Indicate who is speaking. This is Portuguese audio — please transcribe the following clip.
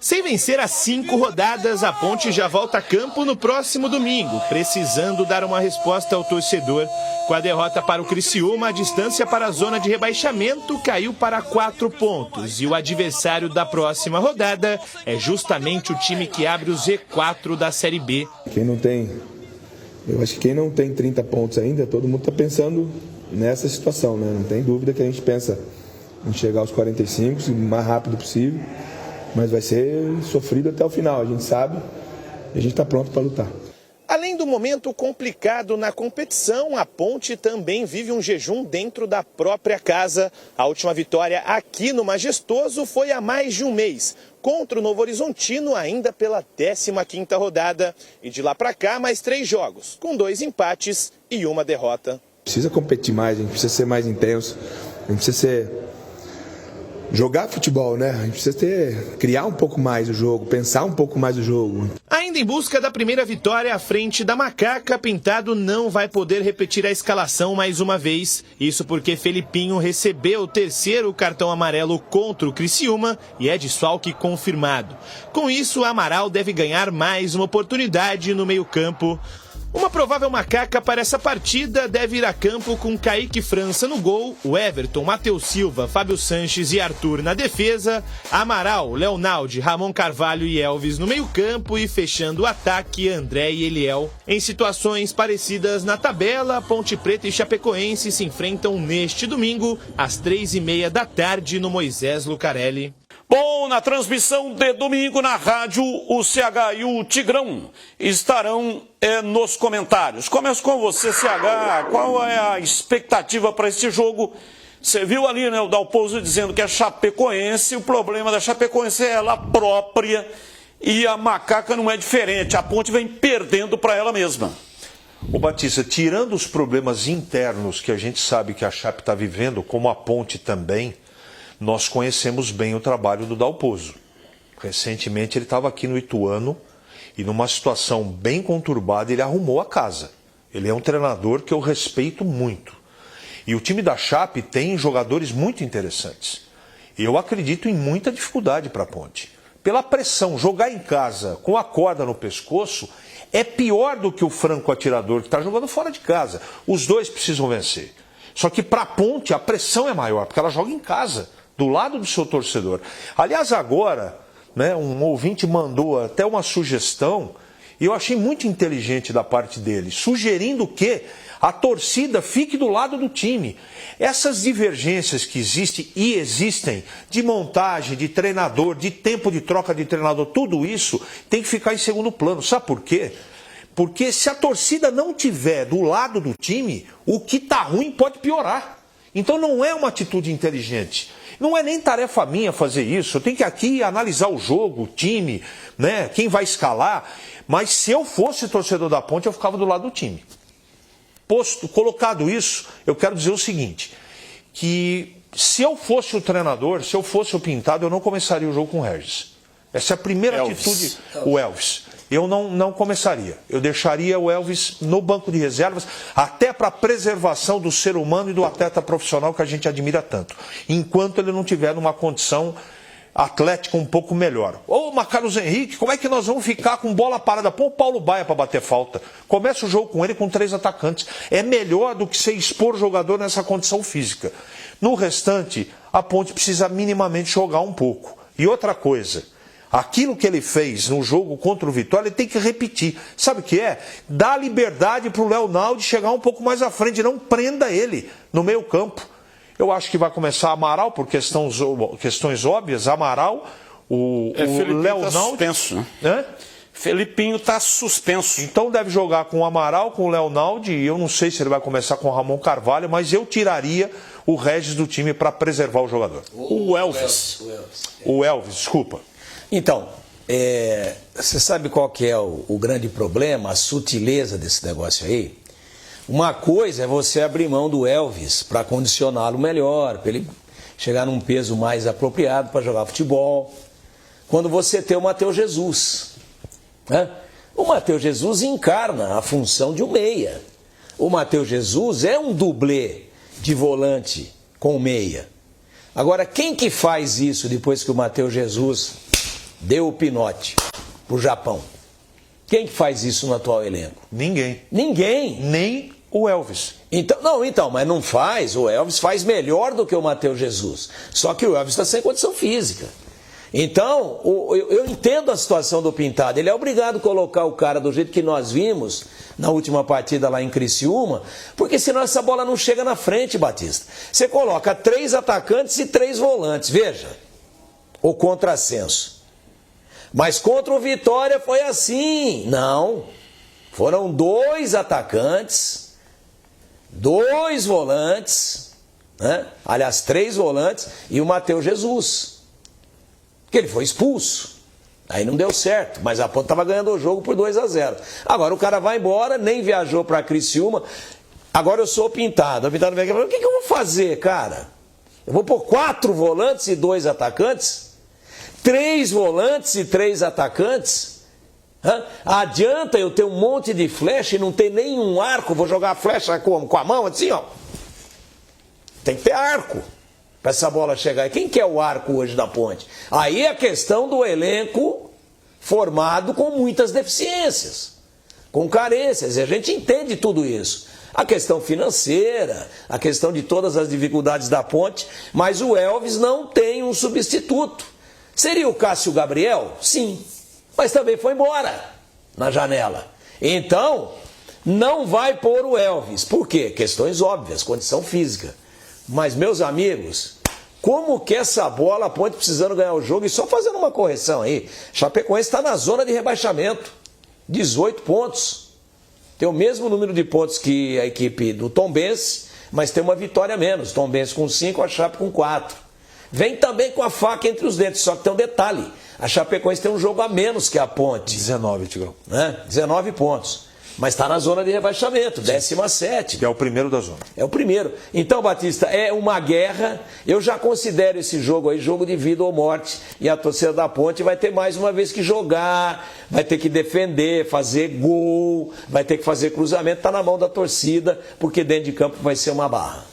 Speaker 1: Sem vencer as 5 rodadas, a Ponte já volta a campo no próximo domingo, precisando dar uma resposta ao torcedor. Com a derrota para o Criciúma, a distância para a zona de rebaixamento caiu para 4 pontos. E o adversário da próxima rodada é justamente o time que abre o Z4 da Série B.
Speaker 2: Eu acho que quem não tem 30 pontos ainda, todo mundo está pensando nessa situação, né? Não tem dúvida que a gente pensa em chegar aos 45, o mais rápido possível. Mas vai ser sofrido até o final, a gente sabe, e a gente está pronto para lutar.
Speaker 1: Além do momento complicado na competição, a Ponte também vive um jejum dentro da própria casa. A última vitória aqui no Majestoso foi há mais de um mês, contra o Novo Horizontino, ainda pela 15ª rodada. E de lá para cá, mais 3 jogos, com 2 empates e 1 derrota.
Speaker 2: Precisa competir mais, a gente precisa ser mais intenso, a gente precisa jogar futebol, né? A gente precisa criar um pouco mais o jogo, pensar um pouco mais o jogo.
Speaker 1: Ainda em busca da primeira vitória à frente da Macaca, Pintado não vai poder repetir a escalação mais uma vez. Isso porque Felipinho recebeu o 3º cartão amarelo contra o Criciúma e é desfalque confirmado. Com isso, Amaral deve ganhar mais uma oportunidade no meio-campo. Uma provável Macaca para essa partida deve ir a campo com Kaique França no gol, o Everton, Matheus Silva, Fábio Sanches e Arthur na defesa, Amaral, Leonaldi, Ramon Carvalho e Elvis no meio-campo e fechando o ataque, André e Eliel. Em situações parecidas na tabela, Ponte Preta e Chapecoense se enfrentam neste domingo, às 3h30 da tarde no Moisés Lucarelli.
Speaker 3: Bom, na transmissão de domingo na rádio, o CH e o Tigrão estarão nos comentários. Começo com você, CH. Qual é a expectativa para esse jogo? Você viu ali, né, o Dalpozo dizendo que é Chapecoense. O problema da Chapecoense é ela própria e a Macaca não é diferente. A Ponte vem perdendo para ela mesma.
Speaker 4: Ô Batista, tirando os problemas internos que a gente sabe que a Chape está vivendo, como a Ponte também, nós conhecemos bem o trabalho do Dalpozo. Recentemente ele estava aqui no Ituano e numa situação bem conturbada ele arrumou a casa. Ele é um treinador que eu respeito muito. E o time da Chape tem jogadores muito interessantes. E eu acredito em muita dificuldade para a Ponte. Pela pressão, jogar em casa com a corda no pescoço é pior do que o franco atirador que está jogando fora de casa. Os dois precisam vencer. Só que para a Ponte a pressão é maior, porque ela joga em casa, do lado do seu torcedor. Aliás, agora, né, um ouvinte mandou até uma sugestão, e eu achei muito inteligente da parte dele, sugerindo que a torcida fique do lado do time. Essas divergências que existem, de montagem, de treinador, de tempo de troca de treinador, tudo isso tem que ficar em segundo plano. Sabe por quê? Porque se a torcida não tiver do lado do time, o que está ruim pode piorar. Então não é uma atitude inteligente. Não é nem tarefa minha fazer isso. Eu tenho que aqui analisar o jogo, o time, né, quem vai escalar. Mas se eu fosse torcedor da Ponte, eu ficava do lado do time. Colocado isso, eu quero dizer o seguinte, que se eu fosse o treinador, se eu fosse o Pintado, eu não começaria o jogo com o Regis. Essa é a primeira atitude, o Elvis. Eu não começaria. Eu deixaria o Elvis no banco de reservas, até para a preservação do ser humano e do atleta profissional que a gente admira tanto, enquanto ele não tiver numa condição atlética um pouco melhor. Ô, Carlos Henrique, como é que nós vamos ficar com bola parada? Pô, o Paulo Baia para bater falta. Começa o jogo com ele com 3 atacantes. É melhor do que você expor o jogador nessa condição física. No restante, a Ponte precisa minimamente jogar um pouco. E outra coisa, aquilo que ele fez no jogo contra o Vitória, ele tem que repetir. Sabe o que é? Dá liberdade para o Leonaldi chegar um pouco mais à frente, não prenda ele no meio campo. Eu acho que vai começar Amaral, por questões óbvias, Amaral, o Leonaldi...
Speaker 3: Tá suspenso, né? Felipinho está suspenso.
Speaker 4: Então deve jogar com o Amaral, com o Leonaldi, e eu não sei se ele vai começar com o Ramon Carvalho, mas eu tiraria o Regis do time para preservar o jogador.
Speaker 3: O Elvis.
Speaker 4: O Elvis, desculpa.
Speaker 5: Então, você sabe qual que é o grande problema, a sutileza desse negócio aí? Uma coisa é você abrir mão do Elvis para condicioná-lo melhor, para ele chegar num peso mais apropriado para jogar futebol. Quando você tem o Matheus Jesus, né? O Matheus Jesus encarna a função de um meia. O Matheus Jesus é um dublê de volante com meia. Agora, quem que faz isso depois que o Matheus Jesus deu o pinote pro Japão. Quem que faz isso no atual elenco?
Speaker 4: Ninguém.
Speaker 5: Ninguém.
Speaker 4: Nem o Elvis.
Speaker 5: Então, mas não faz. O Elvis faz melhor do que o Matheus Jesus. Só que o Elvis está sem condição física. Então, eu entendo a situação do Pintado. Ele é obrigado a colocar o cara do jeito que nós vimos na última partida lá em Criciúma, porque senão essa bola não chega na frente, Batista. Você coloca 3 atacantes e 3 volantes. Veja, o contrassenso. Mas contra o Vitória foi assim. Não. Foram 2 atacantes, 2 volantes, né? Aliás, 3 volantes e o Matheus Jesus. Porque ele foi expulso. Aí não deu certo, mas a Ponte estava ganhando o jogo por 2-0. Agora o cara vai embora, nem viajou para Criciúma. Agora eu sou o Pintado. O Pintado vem aqui e fala, o que eu vou fazer, cara? Eu vou pôr 4 volantes e 2 atacantes? 3 volantes e 3 atacantes? Adianta eu ter um monte de flecha e não ter nenhum arco? Vou jogar a flecha como? Com a mão assim, ó. Tem que ter arco para essa bola chegar. E quem que é o arco hoje da Ponte? Aí é a questão do elenco formado com muitas deficiências, com carências, e a gente entende tudo isso. A questão financeira, a questão de todas as dificuldades da Ponte, mas o Elvis não tem um substituto. Seria o Cássio Gabriel? Sim, mas também foi embora na janela. Então, não vai pôr o Elvis. Por quê? Questões óbvias, condição física. Mas, meus amigos, como que essa bola, a Ponte precisando ganhar o jogo, e só fazendo uma correção aí, Chapecoense está na zona de rebaixamento, 18 pontos. Tem o mesmo número de pontos que a equipe do Tombense, mas tem uma vitória a menos. Tombense com 5, a Chape com 4. Vem também com a faca entre os dentes, só que tem um detalhe. A Chapecoense tem um jogo a menos que a Ponte.
Speaker 4: 19, Tigão.
Speaker 5: 19 pontos. Mas está na zona de rebaixamento, 17ª.
Speaker 4: Que é o primeiro da zona.
Speaker 5: É o primeiro. Então, Batista, é uma guerra. Eu já considero esse jogo aí jogo de vida ou morte. E a torcida da Ponte vai ter mais uma vez que jogar, vai ter que defender, fazer gol, vai ter que fazer cruzamento. Está na mão da torcida, porque dentro de campo vai ser uma barra.